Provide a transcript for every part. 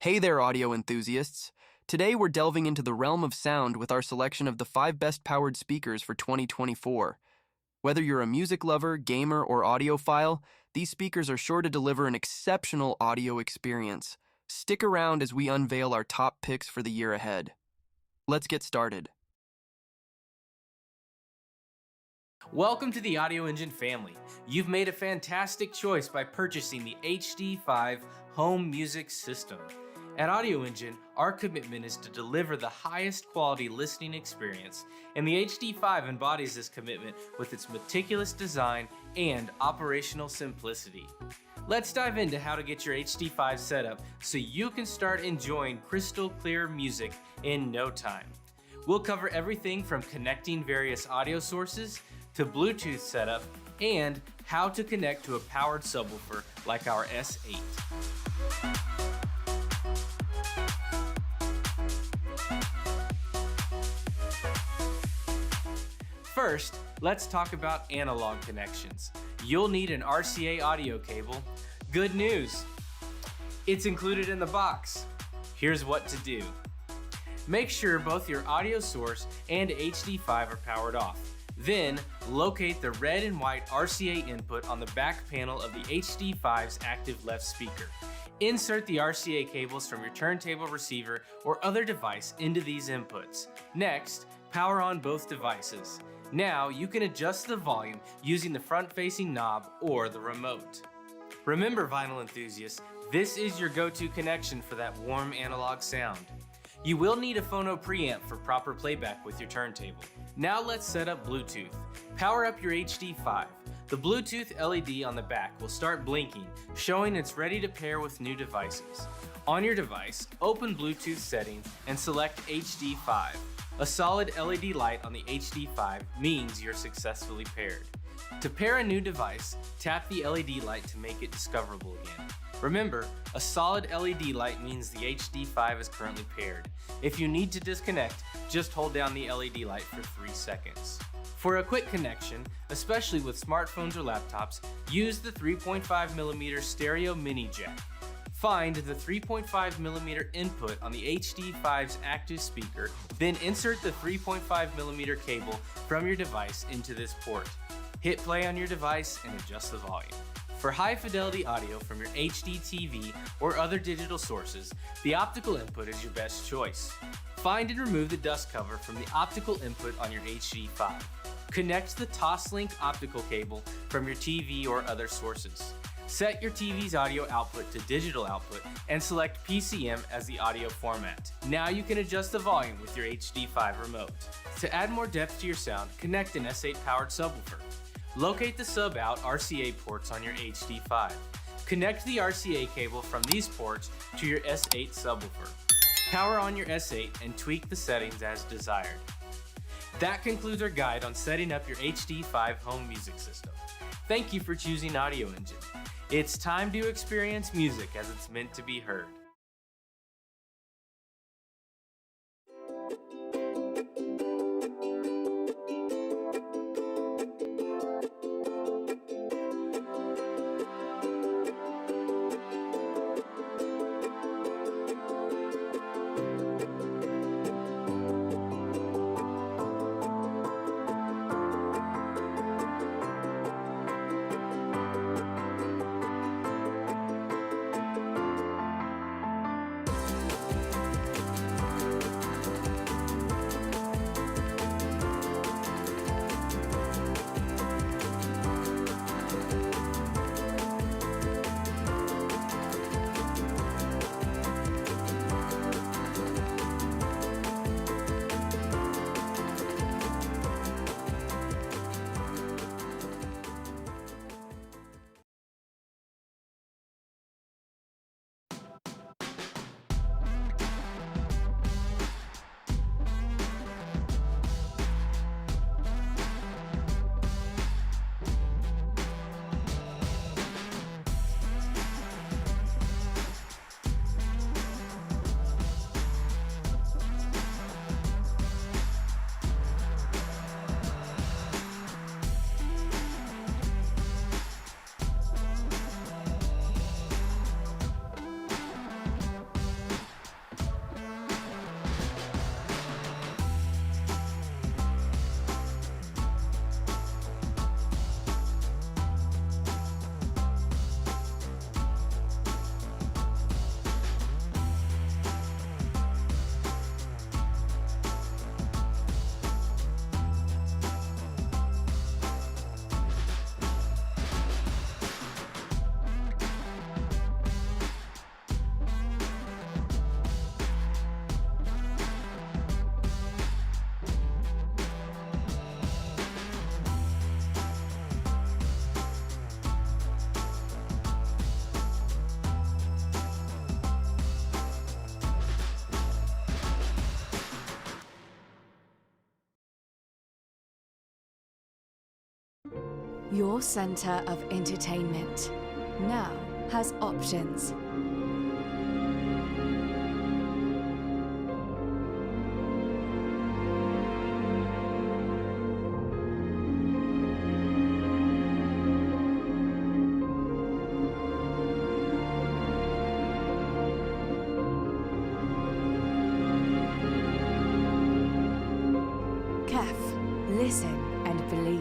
Hey there, audio enthusiasts. Today we're delving into the realm of sound with our selection of the 5 best-powered speakers for 2024. Whether you're a music lover, gamer, or audiophile, these speakers are sure to deliver an exceptional audio experience. Stick around as we unveil our top picks for the year ahead. Let's get started. Welcome to the Audioengine family. You've made a fantastic choice by purchasing the HD5 home music system. At Audioengine, our commitment is to deliver the highest quality listening experience, and the HD5 embodies this commitment with its meticulous design and operational simplicity. Let's dive into how to get your HD5 set up so you can start enjoying crystal clear music in no time. We'll cover everything from connecting various audio sources to Bluetooth setup and how to connect to a powered subwoofer like our S8. First, let's talk about analog connections. You'll need an RCA audio cable. Good news! It's included in the box. Here's what to do. Make sure both your audio source and HD5 are powered off. Then, locate the red and white RCA input on the back panel of the HD5's active left speaker. Insert the RCA cables from your turntable receiver or other device into these inputs. Next, power on both devices. Now, you can adjust the volume using the front-facing knob or the remote. Remember, vinyl enthusiasts, this is your go-to connection for that warm analog sound. You will need a phono preamp for proper playback with your turntable. Now let's set up Bluetooth. Power up your HD5. The Bluetooth LED on the back will start blinking, showing it's ready to pair with new devices. On your device, open Bluetooth settings and select HD5. A solid LED light on the HD5 means you're successfully paired. To pair a new device, tap the LED light to make it discoverable again. Remember, a solid LED light means the HD5 is currently paired. If you need to disconnect, just hold down the LED light for 3 seconds. For a quick connection, especially with smartphones or laptops, use the 3.5mm stereo mini jack. Find the 3.5mm input on the HD5's active speaker, then insert the 3.5mm cable from your device into this port. Hit play on your device and adjust the volume. For high-fidelity audio from your HD TV or other digital sources, the optical input is your best choice. Find and remove the dust cover from the optical input on your HD5. Connect the Toslink optical cable from your TV or other sources. Set your TV's audio output to digital output and select PCM as the audio format. Now you can adjust the volume with your HD5 remote. To add more depth to your sound, connect an S8 powered subwoofer. Locate the sub-out RCA ports on your HD5. Connect the RCA cable from these ports to your S8 subwoofer. Power on your S8 and tweak the settings as desired. That concludes our guide on setting up your HD5 home music system. Thank you for choosing Audioengine. It's time to experience music as it's meant to be heard. Your center of entertainment now has options. KEF, listen and believe.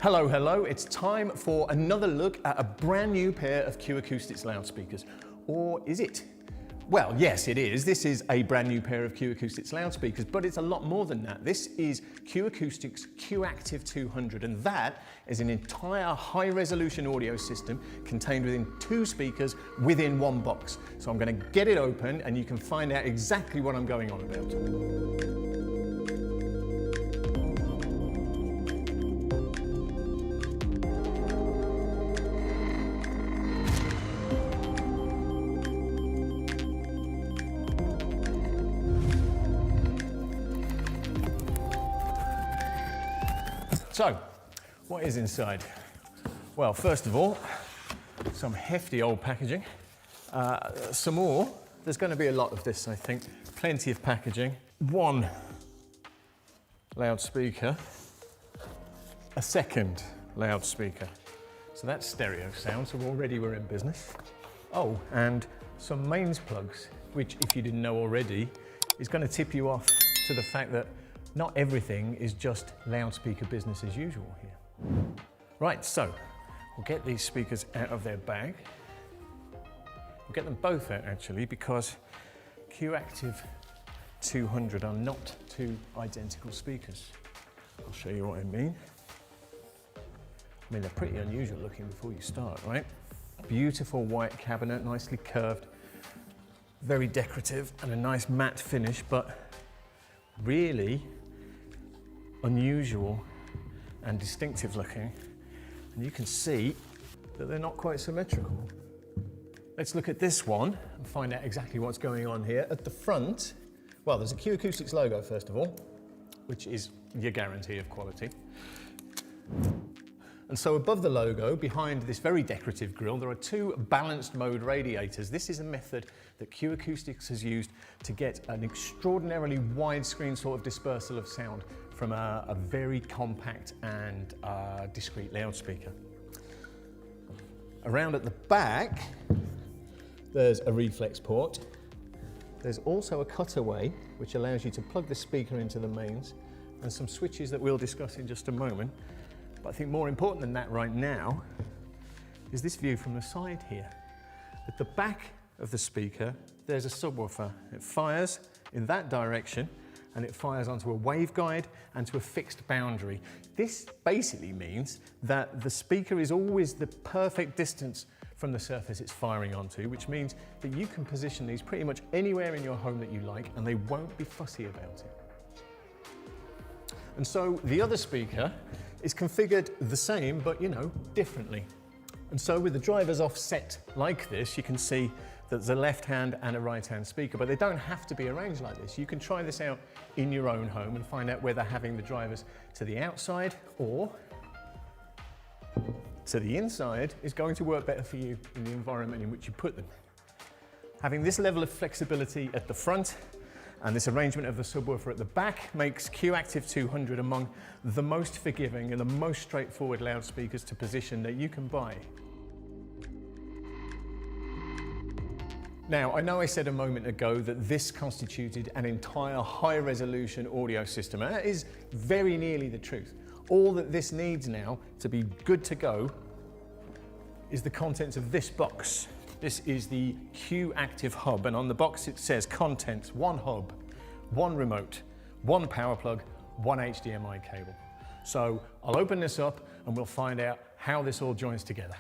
Hello, hello. It's time for another look at a brand new pair of Q Acoustics loudspeakers. Or is it? Well, yes, it is. This is a brand new pair of Q Acoustics loudspeakers, but it's a lot more than that. This is Q Acoustics Q Active 200, and that is an entire high-resolution audio system contained within 2 speakers within 1 box. So I'm going to get it open, and you can find out exactly what I'm going on about. So, what is inside? Well, first of all, some hefty old packaging. Some more. There's going to be a lot of this, I think. Plenty of packaging. 1 loudspeaker. A 2nd loudspeaker. So that's stereo sound, so already we're in business. Oh, and some mains plugs, which, if you didn't know already, is going to tip you off to the fact that not everything is just loudspeaker business as usual here. Right, so we'll get these speakers out of their bag. We'll get them both out actually, because Q Active 200 are not 2 identical speakers. I'll show you what I mean. I mean, they're pretty unusual looking before you start, right? Beautiful white cabinet, nicely curved, very decorative, and a nice matte finish, but really unusual and distinctive looking, and you can see that they're not quite symmetrical. Let's look at this one and find out exactly what's going on here. At the front, well, there's a Q Acoustics logo first of all, which is your guarantee of quality. And so above the logo, behind this very decorative grille, there are 2 balanced mode radiators. This is a method that Q Acoustics has used to get an extraordinarily widescreen sort of dispersal of sound from a very compact and discreet loudspeaker. Around at the back, there's a reflex port. There's also a cutaway, which allows you to plug the speaker into the mains, and some switches that we'll discuss in just a moment. But I think more important than that right now is this view from the side here. At the back of the speaker, there's a subwoofer. It fires in that direction, and it fires onto a waveguide and to a fixed boundary. This basically means that the speaker is always the perfect distance from the surface it's firing onto, which means that you can position these pretty much anywhere in your home that you like, and they won't be fussy about it. And so the other speaker is configured the same, but differently. And so with the drivers offset like this, you can see that there's a left-hand and a right-hand speaker, but they don't have to be arranged like this. You can try this out in your own home and find out whether having the drivers to the outside or to the inside is going to work better for you in the environment in which you put them. Having this level of flexibility at the front and this arrangement of the subwoofer at the back makes Q Active 200 among the most forgiving and the most straightforward loudspeakers to position that you can buy. Now, I know I said a moment ago that this constituted an entire high-resolution audio system, and that is very nearly the truth. All that this needs now to be good to go is the contents of this box. This is the Q Active hub, and on the box it says contents: 1 hub, 1 remote, 1 power plug, 1 HDMI cable. So I'll open this up and we'll find out how this all joins together.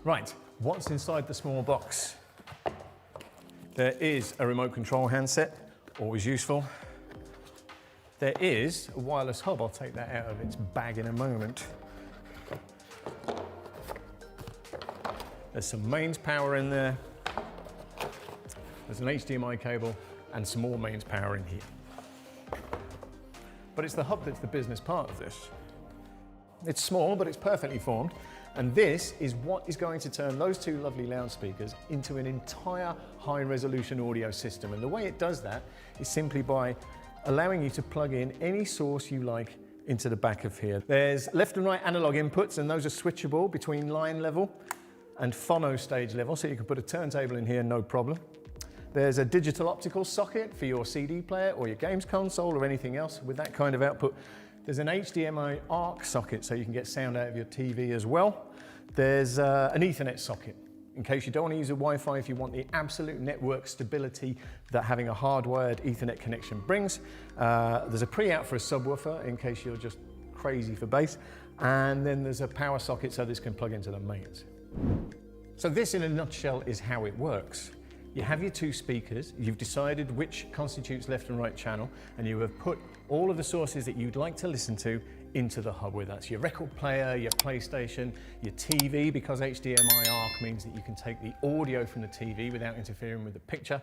Right, what's inside the small box? There is a remote control handset, always useful. There is a wireless hub. I'll take that out of its bag in a moment. There's some mains power in there. There's an HDMI cable and some more mains power in here. But it's the hub that's the business part of this. It's small, but it's perfectly formed. And this is what is going to turn those two lovely loudspeakers into an entire high-resolution audio system. And the way it does that is simply by allowing you to plug in any source you like into the back of here. There's left and right analog inputs, and those are switchable between line level and phono stage level, so you can put a turntable in here, no problem. There's a digital optical socket for your CD player or your games console or anything else with that kind of output. There's an HDMI ARC socket, so you can get sound out of your TV as well. There's an Ethernet socket, in case you don't want to use a Wi-Fi, if you want the absolute network stability that having a hardwired Ethernet connection brings. There's a pre-out for a subwoofer, in case you're just crazy for bass. And then there's a power socket, so this can plug into the mains. So this, in a nutshell, is how it works. You have your two speakers, you've decided which constitutes left and right channel, and you have put all of the sources that you'd like to listen to into the hub with us. Your record player, your PlayStation, your TV, because HDMI ARC means that you can take the audio from the TV without interfering with the picture,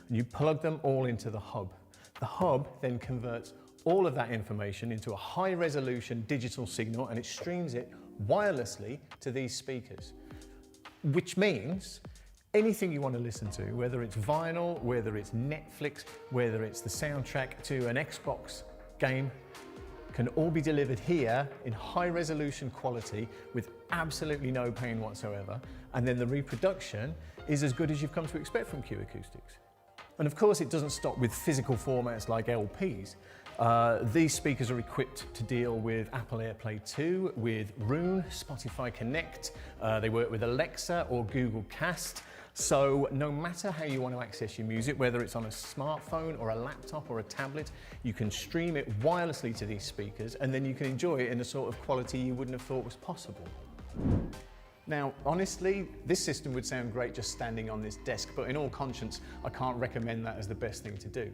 and you plug them all into the hub. The hub then converts all of that information into a high resolution digital signal, and it streams it wirelessly to these speakers, which means anything you want to listen to, whether it's vinyl, whether it's Netflix, whether it's the soundtrack to an Xbox game, can all be delivered here in high resolution quality with absolutely no pain whatsoever. And then the reproduction is as good as you've come to expect from Q Acoustics. And of course, it doesn't stop with physical formats like LPs. These speakers are equipped to deal with Apple AirPlay 2, with Roon, Spotify Connect. They work with Alexa or Google Cast. So no matter how you want to access your music, whether it's on a smartphone or a laptop or a tablet, you can stream it wirelessly to these speakers, and then you can enjoy it in a sort of quality you wouldn't have thought was possible. Now, honestly, this system would sound great just standing on this desk, but in all conscience, I can't recommend that as the best thing to do.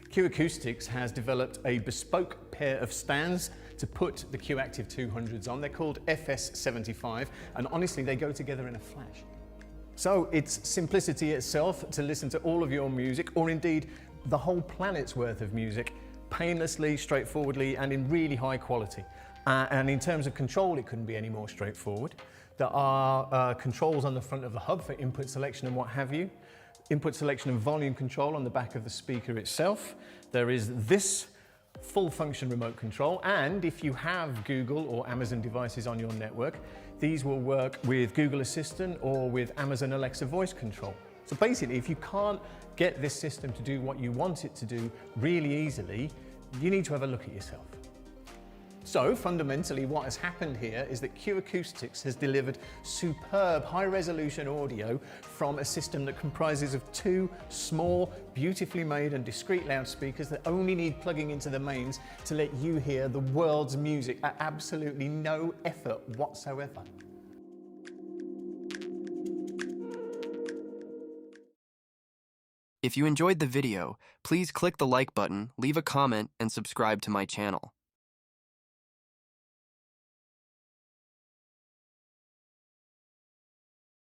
Q Acoustics has developed a bespoke pair of stands to put the Q Active 200s on. They're called FS75, and honestly, they go together in a flash. So it's simplicity itself to listen to all of your music, or indeed the whole planet's worth of music, painlessly, straightforwardly, and in really high quality. And in terms of control, it couldn't be any more straightforward. There are controls on the front of the hub for input selection and what have you. Input selection and volume control on the back of the speaker itself. There is this full function remote control, and if you have Google or Amazon devices on your network, these will work with Google Assistant or with Amazon Alexa voice control. So basically, if you can't get this system to do what you want it to do really easily, you need to have a look at yourself. So fundamentally, what has happened here is that Q Acoustics has delivered superb high-resolution audio from a system that comprises of two small, beautifully made and discrete loudspeakers that only need plugging into the mains to let you hear the world's music at absolutely no effort whatsoever. If you enjoyed the video, please click the like button, leave a comment, and subscribe to my channel.